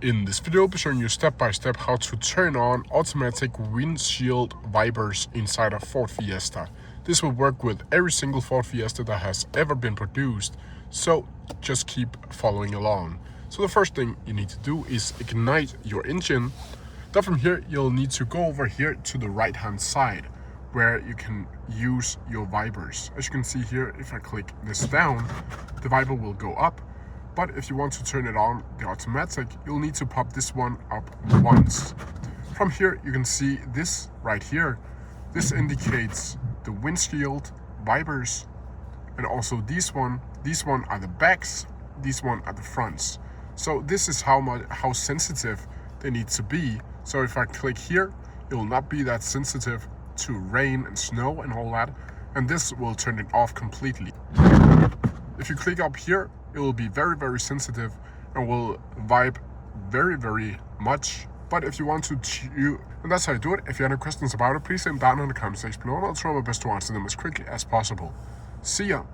In this video, I'll be showing you step by step how to turn on automatic windshield wipers inside a Ford Fiesta. This will work with every single Ford Fiesta that has ever been produced, so just keep following along. So the first thing you need to do is ignite your engine. Then from here, you'll need to go over here to the right hand side where you can use your wipers. As you can see here, if I click this down, the wiper will go up. But if you want to turn it on, the automatic, you'll need to pop this one up once. From here, you can see this right here. This indicates the windshield wipers, and also these one are the backs, these one are the fronts. So this is how sensitive they need to be. So if I click here, it will not be that sensitive to rain and snow and all that, and this will turn it off completely. If you click up here, it will be very, very sensitive and will vibe very, very much. But if you want to and that's how you do it. If you have any questions about it, please leave them down in the comment section below, and I'll try my best to answer them as quickly as possible. See ya!